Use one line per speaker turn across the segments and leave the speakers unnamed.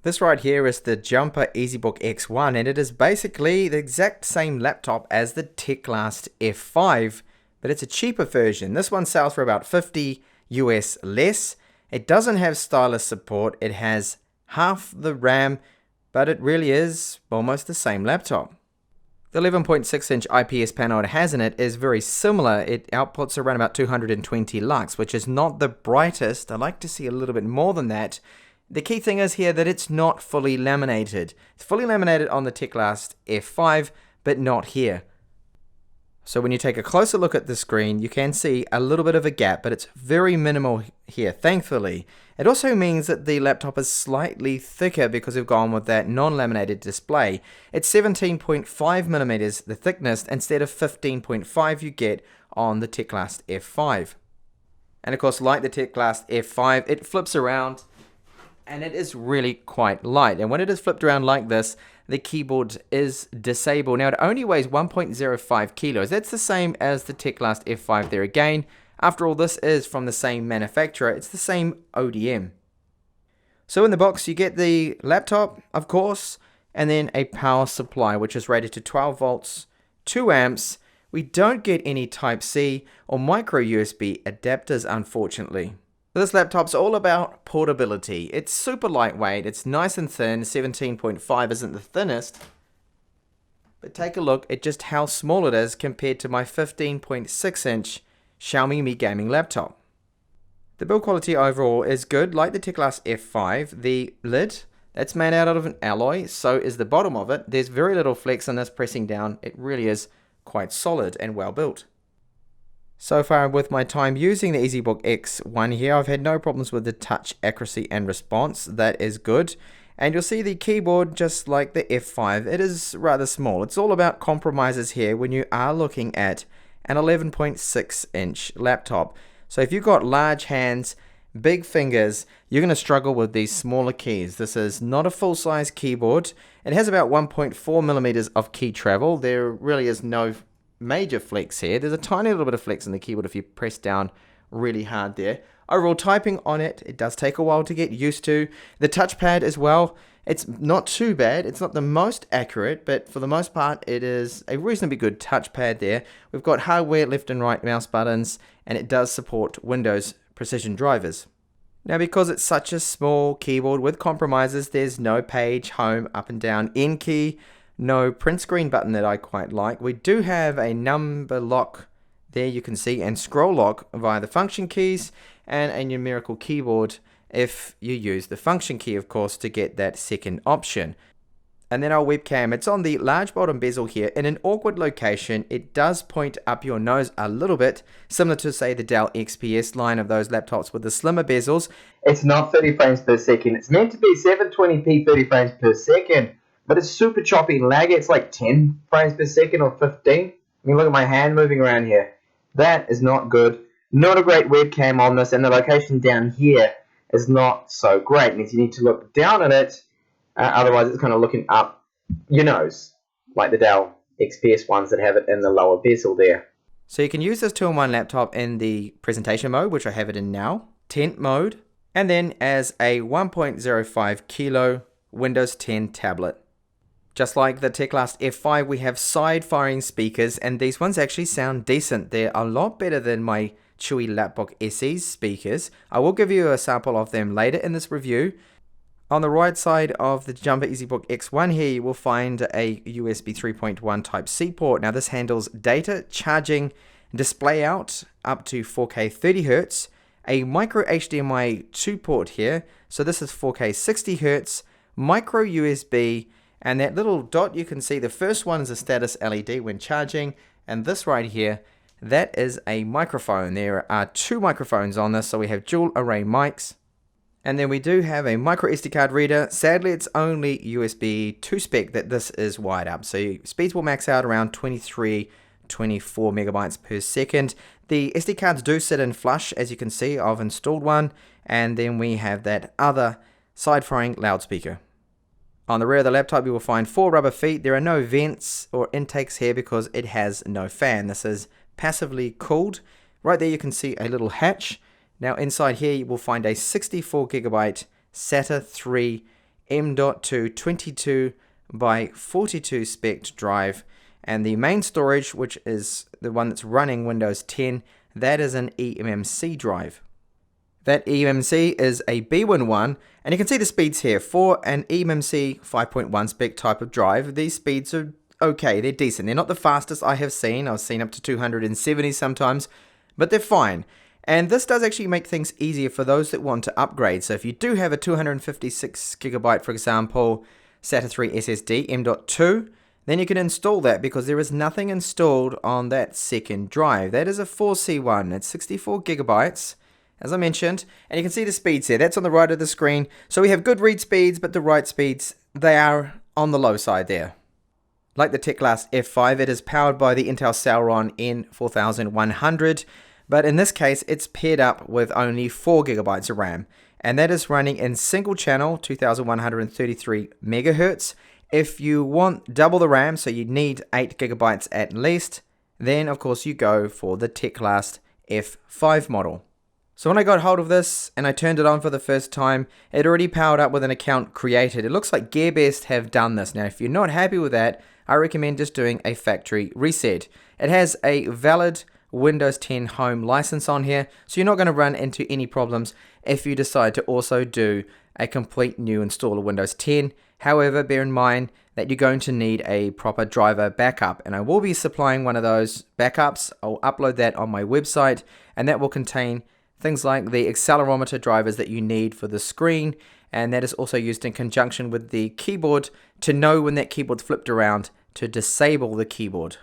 This right here is the Jumper EZBook X1, and it is basically the exact same laptop as the Teclast F5, but it's a cheaper version. This one sells for about $50 US less. It doesn't have stylus support, it has half the RAM, but it really is almost the same laptop. The 11.6-inch IPS panel it has in it is very similar. It outputs around about 220 lux, which is not the brightest. I like to see a little bit more than that. The key thing is here that it's not fully laminated. It's fully laminated on the Teclast F5, but not here. So when you take a closer look at the screen, you can see a little bit of a gap, but it's very minimal here, thankfully. It also means that the laptop is slightly thicker because we've gone with that non-laminated display. It's 17.5 millimeters the thickness instead of 15.5 you get on the Teclast F5. And of course, like the Teclast F5, it flips around and it is really quite light. And when it is flipped around like this, the keyboard is disabled. Now it only weighs 1.05 kilos. That's the same as the Teclast F5 there again. After all, this is from the same manufacturer. It's the same ODM. So in the box you get the laptop, of course, and then a power supply which is rated to 12 volts, 2 amps. We don't get any Type-C or micro USB adapters, unfortunately. This laptop's all about portability. It's super lightweight, it's nice and thin. 17.5 isn't the thinnest, but take a look at just how small it is compared to my 15.6-inch Xiaomi Mi gaming laptop. The build quality overall is good, like the Teclast F5. The lid, that's made out of an alloy, so is the bottom of it. There's very little flex on this pressing down. It really is quite solid and well built. So far with my time using the EZBook X1 here, I've had no problems with the touch accuracy and response. That is good. And you'll see the keyboard, just like the F5, it is rather small. It's all about compromises here when you are looking at an 11.6-inch laptop. So if you've got large hands, big fingers, you're going to struggle with these smaller keys. This is not a full-size keyboard. It has about 1.4 millimeters of key travel. There really is no major flex here. There's a tiny little bit of flex in the keyboard if you press down really hard there. Overall, typing on it, it does take a while to get used to. The touchpad as well, it's not too bad. It's not the most accurate, but for the most part, it is a reasonably good touchpad there. We've got hardware left and right mouse buttons, and it does support Windows precision drivers. Now, because it's such a small keyboard with compromises, there's no page, home, up and down, end key, no print screen button that I quite like. We do have a number lock there, you can see, and scroll lock via the function keys, and a numerical keyboard if you use the function key, of course, to get that second option. And then our webcam, it's on the large bottom bezel here in an awkward location. It does point up your nose a little bit, similar to, say, the Dell XPS line of those laptops with the slimmer bezels. It's not 30 frames per second. It's meant to be 720p 30 frames per second. But it's super choppy and laggy. It's like 10 frames per second or 15. I mean, look at my hand moving around here. That is not good. Not a great webcam on this, and the location down here is not so great. It means you need to look down at it, otherwise it's kind of looking up your nose, like the Dell XPS ones that have it in the lower bezel there. So you can use this 2-in-1 laptop in the presentation mode, which I have it in now, tent mode, and then as a 1.05 kilo Windows 10 tablet. Just like the Teclast F5, we have side-firing speakers, and these ones actually sound decent. They're a lot better than my chewy Lapbook SE's speakers. I will give you a sample of them later in this review. On the right side of the Jumper EZBook X1 here, you will find a USB 3.1 Type-C port. Now this handles data, charging, display out up to 4K 30Hz, a micro HDMI 2 port here, so this is 4K 60Hz, micro USB, and that little dot you can see, the first one is a status LED when charging, and this right here, that is a microphone. There are 2 microphones on this, so we have dual array mics. And then we do have a micro SD card reader. Sadly, it's only USB 2 spec that this is wired up, so speeds will max out around 23, 24 megabytes per second. The SD cards do sit in flush, as you can see. I've installed one, and then we have that other side-firing loudspeaker. On the rear of the laptop, you will find 4 rubber feet. There are no vents or intakes here because it has no fan. This is passively cooled. Right there you can see a little hatch. Now inside here you will find a 64GB SATA 3 M.2 22 by 42 spec drive, and the main storage, which is the one that's running Windows 10, that is an eMMC drive. That eMMC is a B1 one, and you can see the speeds here. For an eMMC 5.1 spec type of drive, these speeds are okay, they're decent. They're not the fastest I have seen. I've seen up to 270 sometimes, but they're fine. And this does actually make things easier for those that want to upgrade. So if you do have a 256 gigabyte, for example, SATA 3 SSD M.2, then you can install that because there is nothing installed on that second drive. That is a 4C one. It's 64 gigabytes. As I mentioned, and you can see the speeds here. That's on the right of the screen. So we have good read speeds, but the write speeds, they are on the low side there. Like the Teclast F5, it is powered by the Intel Celeron N4100, but in this case, it's paired up with only 4 gigabytes of RAM, and that is running in single channel, 2133 megahertz. If you want double the RAM, so you need 8 gigabytes at least, then of course you go for the Teclast F5 model. So when I got hold of this and I turned it on for the first time, it already powered up with an account created. It looks like GearBest have done this. Now, if you're not happy with that, I recommend just doing a factory reset. It has a valid Windows 10 Home license on here, so you're not going to run into any problems if you decide to also do a complete new install of Windows 10. However, bear in mind that you're going to need a proper driver backup, and I will be supplying one of those backups. I'll upload that on my website, and that will contain things like the accelerometer drivers that you need for the screen, and that is also used in conjunction with the keyboard to know when that keyboard's flipped around to disable the keyboard.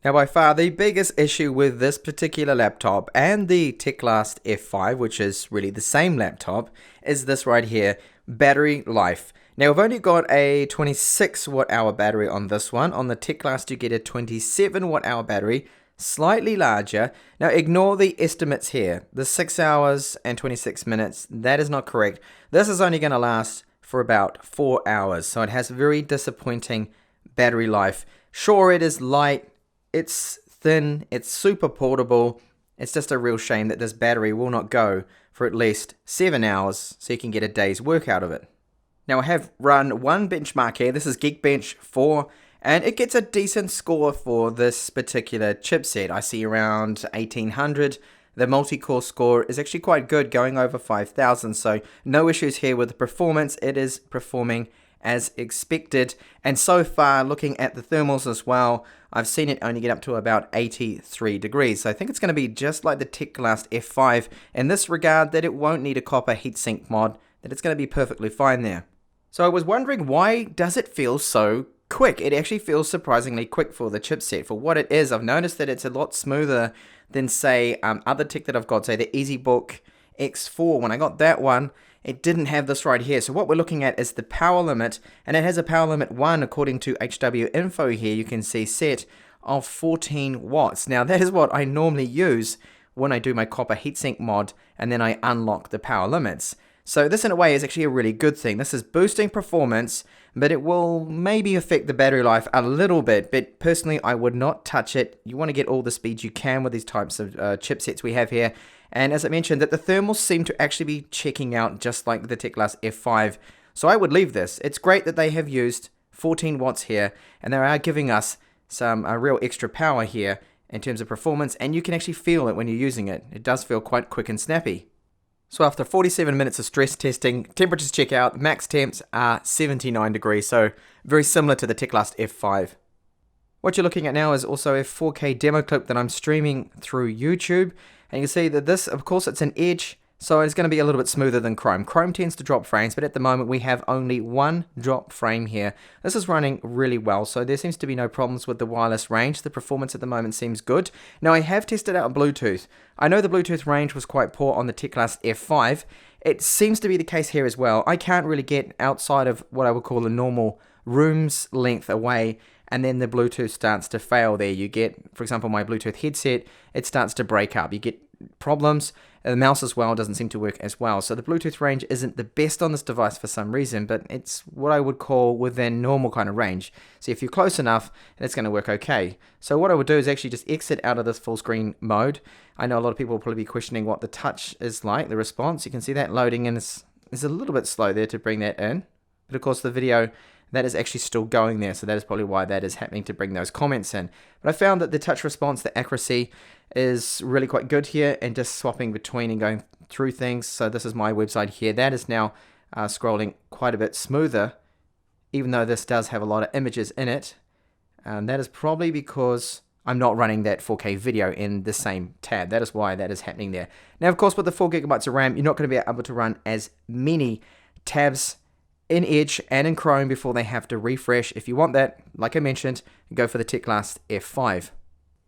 Now, by far the biggest issue with this particular laptop and the Teclast F5, which is really the same laptop, is this right here, battery life. Now, we've only got a 26 watt hour battery on this one. On the Teclast, you get a 27 watt hour battery, slightly larger. Now, ignore the estimates here. The 6 hours and 26 minutes, that is not correct. This is only going to last for about 4 hours, so it has very disappointing battery life. Sure, it is light, it's thin, it's super portable. It's just a real shame that this battery will not go for at least 7 hours so you can get a day's work out of it. Now, I have run one benchmark here. This is Geekbench 4. And it gets a decent score for this particular chipset. I see around 1800. The multi-core score is actually quite good, going over 5000. So no issues here with the performance. It is performing as expected. And so far, looking at the thermals as well, I've seen it only get up to about 83 degrees. So I think it's going to be just like the Teclast F5 in this regard, that it won't need a copper heatsink mod, that it's going to be perfectly fine there. So I was wondering, why does it feel so quick? It actually feels surprisingly quick for the chipset. For what it is, I've noticed that it's a lot smoother than, say, other tech that I've got, say the EZBook X4. When I got that one, it didn't have this right here. So what we're looking at is the power limit, and it has a power limit 1 according to HW info here. You can see set of 14 watts. Now, that is what I normally use when I do my copper heatsink mod, and then I unlock the power limits. So this in a way is actually a really good thing. This is boosting performance, but it will maybe affect the battery life a little bit. But personally, I would not touch it. You want to get all the speed you can with these types of chipsets we have here. And as I mentioned, that the thermals seem to actually be checking out just like the Teclast F5. So I would leave this. It's great that they have used 14 watts here, and they are giving us some real extra power here in terms of performance, and you can actually feel it when you're using it. It does feel quite quick and snappy. So after 47 minutes of stress testing, temperatures check out, max temps are 79 degrees, so very similar to the Teclast F5. What you're looking at now is also a 4K demo clip that I'm streaming through YouTube, and you can see that this, of course, it's an Edge, so it's going to be a little bit smoother than Chrome. Chrome tends to drop frames, but at the moment we have only one drop frame here. This is running really well, so there seems to be no problems with the wireless range. The performance at the moment seems good. Now, I have tested out Bluetooth. I know the Bluetooth range was quite poor on the Teclast F5. It seems to be the case here as well. I can't really get outside of what I would call a normal room's length away, and then the Bluetooth starts to fail there. You get, for example, my Bluetooth headset, it starts to break up. You get problems. The mouse as well doesn't seem to work as well. So the Bluetooth range isn't the best on this device for some reason, but it's what I would call within normal kind of range. So if you're close enough, it's going to work okay. So what I would do is actually just exit out of this full screen mode. I know a lot of people will probably be questioning what the touch is like, the response. You can see that loading in, it's is a little bit slow there to bring that in. But of course the video, that is actually still going there, so that is probably why that is happening to bring those comments in. But I found that the touch response, the accuracy is really quite good here, and just swapping between and going through things. So this is my website here. That is now scrolling quite a bit smoother, even though this does have a lot of images in it. And that is probably because I'm not running that 4K video in the same tab. That is why that is happening there. Now, of course, with the 4 gigabytes of RAM, you're not going to be able to run as many tabs in Edge and in Chrome before they have to refresh. If you want that, like I mentioned, go for the Teclast F5.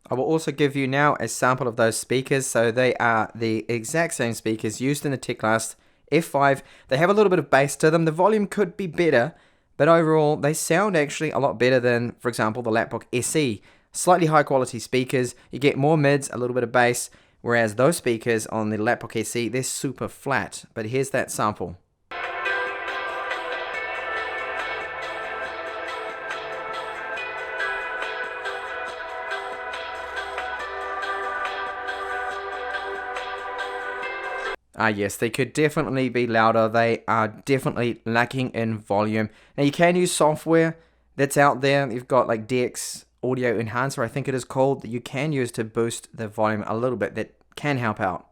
I will also give you now a sample of those speakers. So they are the exact same speakers used in the Teclast F5. They have a little bit of bass to them. The volume could be better, but overall they sound actually a lot better than, for example, the Lapbook SE. Slightly high quality speakers. You get more mids, a little bit of bass, whereas those speakers on the Lapbook SE, they're super flat. But here's that sample. Yes, they could definitely be louder. They are definitely lacking in volume. Now, you can use software that's out there. You've got like DX Audio Enhancer, I think it is called, that you can use to boost the volume a little bit. That can help out.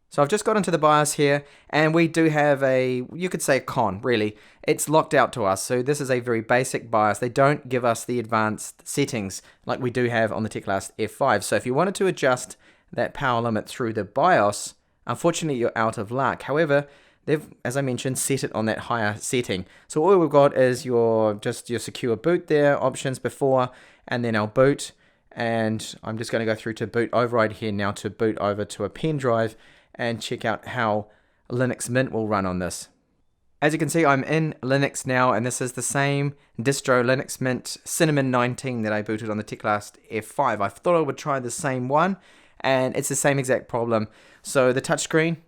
So I've just got into the BIOS here, and we do have a, you could say a con, really. It's locked out to us, so this is a very basic BIOS. They don't give us the advanced settings like we do have on the Teclast F5. So if you wanted to adjust that power limit through the BIOS, unfortunately, you're out of luck. However, they've, as I mentioned, set it on that higher setting. So all we've got is your secure boot there, options before, and then our boot. And I'm just going to go through to boot override here now to boot over to a pen drive and check out how Linux Mint will run on this. As you can see, I'm in Linux now, and this is the same distro Linux Mint Cinnamon 19 that I booted on the Teclast F5. I thought I would try the same one, and it's the same exact problem. So the touchscreen,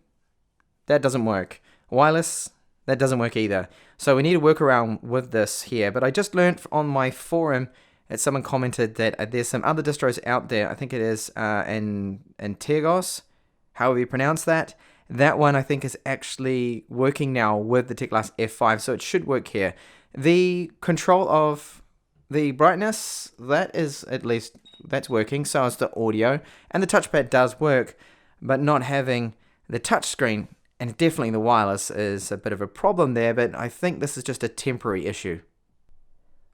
that doesn't work. Wireless, that doesn't work either. So we need to work around with this here. But I just learned on my forum that someone commented that there's some other distros out there. I think it is in Tegos, however you pronounce that. That one I think is actually working now with the Teclast F5, so it should work here. The control of the brightness, that is at least, that's working. So is the audio, and the touchpad does work, but not having the touchscreen and definitely the wireless is a bit of a problem there, but I think this is just a temporary issue.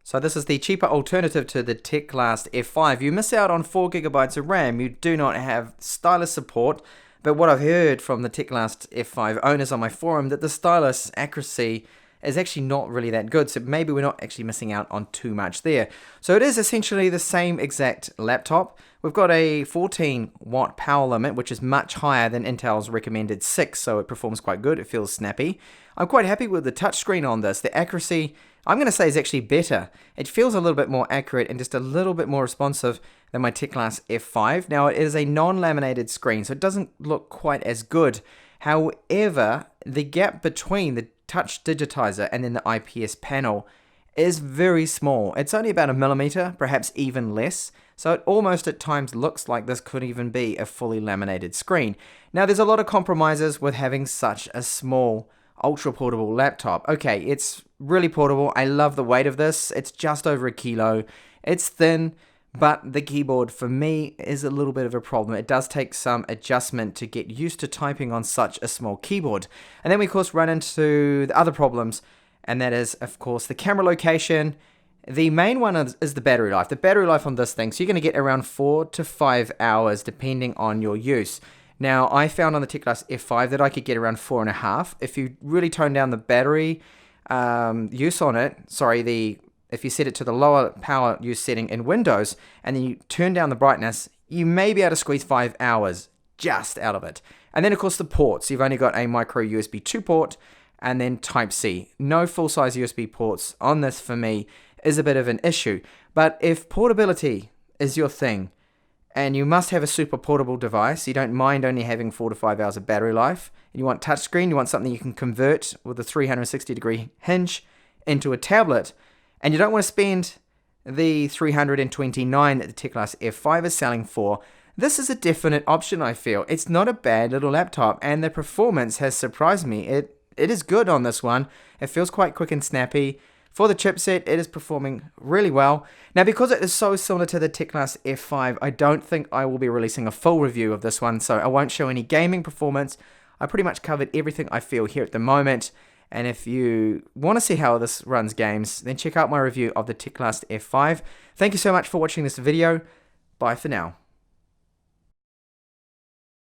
So this is the cheaper alternative to the Teclast F5. You miss out on 4 gigabytes of RAM. You do not have stylus support. But what I've heard from the Teclast F5 owners on my forum, that the stylus accuracy is actually not really that good. So maybe we're not actually missing out on too much there. So it is essentially the same exact laptop. We've got a 14 watt power limit, which is much higher than Intel's recommended 6. So it performs quite good. It feels snappy. I'm quite happy with the touchscreen on this. The accuracy, I'm going to say, is actually better. It feels a little bit more accurate and just a little bit more responsive than my Teclast F5. Now, it is a non-laminated screen, so it doesn't look quite as good. However, the gap between the touch digitizer and then the IPS panel is very small. It's only about 1 millimeter, perhaps even less. So it almost at times looks like this could even be a fully laminated screen. Now, there's a lot of compromises with having such a small ultra portable laptop. Okay, it's really portable. I love the weight of this. It's just over 1 kilo. It's thin, but the keyboard for me is a little bit of a problem. It does take some adjustment to get used to typing on such a small keyboard. And then we of course run into the other problems, and that is of course the camera location. The main one is the battery life. The battery life on this thing, so you're going to get around 4 to 5 hours depending on your use. Now, I found on the Teclast F5 that I could get around 4.5. If you really tone down the battery use on it, if you set it to the lower power use setting in Windows, and then you turn down the brightness, you may be able to squeeze 5 hours just out of it. And then, of course, the ports. You've only got a micro USB 2 port, and then Type-C. No full-size USB ports on this for me is a bit of an issue. But if portability is your thing, and you must have a super portable device, you don't mind only having 4 to 5 hours of battery life, and you want touchscreen, you want something you can convert with a 360-degree hinge into a tablet, and you don't want to spend the $329 that the Teclast F5 is selling for, this is a definite option, I feel. It's not a bad little laptop, and the performance has surprised me. it is good on this one. It feels quite quick and snappy. For the chipset, it is performing really well. Now, because it is so similar to the Teclast F5, I don't think I will be releasing a full review of this one, so I won't show any gaming performance. I pretty much covered everything I feel here at the moment, and if you want to see how this runs games, then check out my review of the Teclast F5. Thank you so much for watching this video. Bye for now.